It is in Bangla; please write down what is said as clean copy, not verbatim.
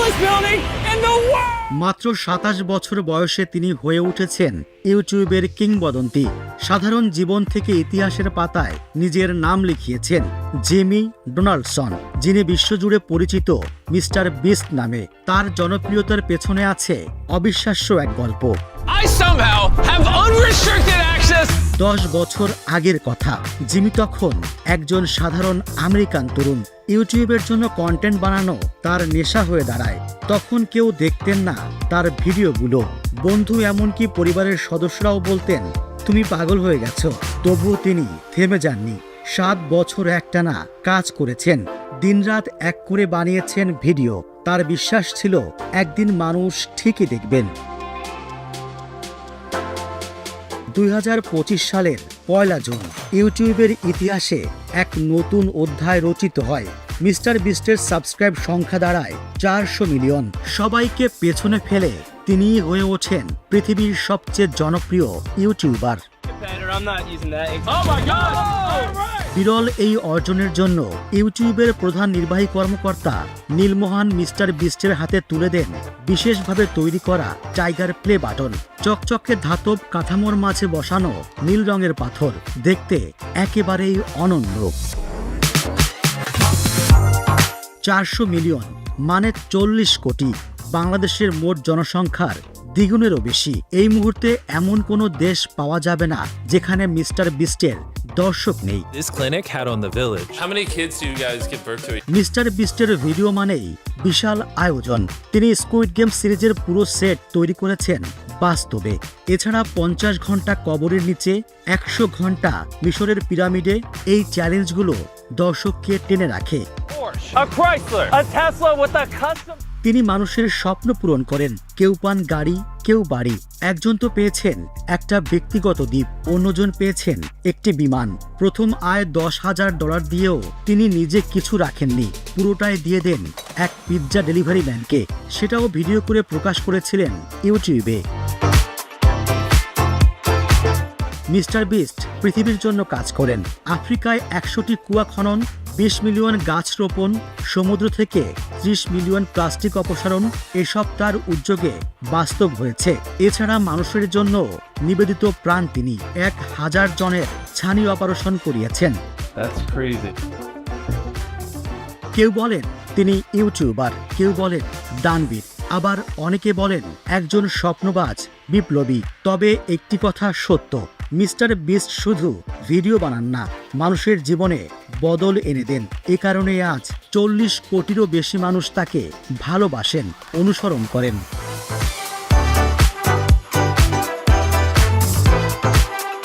tallest building in the world! মাত্র ২৭ বছর বয়সে তিনি হয়ে উঠেছেন ইউটিউবের কিংবদন্তি। সাধারণ জীবন থেকে ইতিহাসের পাতায় নিজের নাম লিখিয়েছেন জিমি ডোনাল্ডসন, যিনি বিশ্বজুড়ে পরিচিত মিস্টার বিস্ট নামে। তার জনপ্রিয়তার পেছনে আছে অবিশ্বাস্য এক গল্প। I somehow have unrestricted access! 10 বছর আগের কথা। জিমি তখন একজন সাধারণ আমেরিকান তরুণ। ইউটিউবের জন্য কন্টেন্ট বানানো তার নেশা হয়ে দাঁড়ায়। তখন কেউ দেখতেন না তার ভিডিওগুলো। বন্ধু এমনকি পরিবারের সদস্যরাও বলতেন, তুমি পাগল হয়ে গেছো। তবুও তিনি থেমে যাননি। 7 বছর একটানা কাজ করেছেন, দিনরাত এক করে বানিয়েছেন ভিডিও। তার বিশ্বাস ছিল একদিন মানুষ ঠিকই দেখবেন। 2025 সালের 1 জুন ইউটিউবের ইতিহাসে এক নতুন অধ্যায় রচিত হয়। মিস্টার বিস্টের সাবস্ক্রাইব সংখ্যা দাঁড়ায় 400 মিলিয়ন। সবাইকে পেছনে ফেলে তিনিই হয়ে ওঠেন পৃথিবীর সবচেয়ে জনপ্রিয় YouTuber. I'm not using that. Oh my God! বিরল এই অর্জনের জন্য ইউটিউবের প্রধান নির্বাহী কর্মকর্তা নীলমোহন মিস্টার বিস্টের হাতে তুলে দেন বিশেষভাবে তৈরি করা টাইগার প্লে বাটন। চকচকে ধাতব কাঠামোর মাঝে বসানো নীল রঙের পাথর, দেখতে একেবারেই অনন্য। 400 মিলিয়ন মানে 40 কোটি, বাংলাদেশের মোট জনসংখ্যার দ্বিগুণেরও বেশি। এই মুহূর্তে এমন কোনো দেশ পাওয়া যাবে না যেখানে মিস্টার বিস্টের দর্শক নেই। This clinic had on the village. How many kids do you guys give birth to? Mister বিস্টের ভিডিও মানেই বিশাল আয়োজন। তিনি স্কুইড গেম সিরিজের পুরো সেট তৈরি করেছেন বাস্তবে। এছাড়া 50 ঘন্টা কবরের নিচে, 100 ঘন্টা মিশরের পিরামিডে। এই চ্যালেঞ্জগুলো দর্শককে টেনে রাখে। A Chrysler, a Tesla with a custom. তিনি মানুষের স্বপ্ন পূরণ করেন। কেউ পান গাড়ি, কেউ বাড়ি। একজন তো পেয়েছেন একটা ব্যক্তিগত দ্বীপ, অন্যজন পেয়েছেন একটি বিমান। প্রথম আয় $10,000 দিয়েও তিনি নিজে কিছু রাখেননি, পুরোটাই দিয়ে দেন এক পিৎজা ডেলিভারি ম্যানকে। সেটাও ভিডিও করে প্রকাশ করেছিলেন ইউটিউবে। মিস্টার বিস্ট পৃথিবীর জন্য কাজ করেন। আফ্রিকায় 100টি কুয়া খনন, 20 মিলিয়ন গাছ রোপণ, সমুদ্র থেকে 30 মিলিয়ন প্লাস্টিক অপসারণ, এসব তার উদ্যোগে বাস্তব হয়েছে। এছাড়া মানুষের জন্য নিবেদিত প্রাণ তিনি 1000 জনের ছানি অপারেশন করিয়েছেন। That's crazy. কেউ বলেন তিনি ইউটিউবার, কেউ বলেন দানবীর, আবার অনেকে বলেন একজন স্বপ্নবাজ বিপ্লবী। তবে একটি কথা সত্য, মিস্টার বিস্ট শুধু ভিডিও বানান না, মানুষের জীবনে বদল এনে দেন। এ কারণে আজ 40 কোটিরও বেশি মানুষ তাকে ভালোবাসেন, অনুসরণ করেন।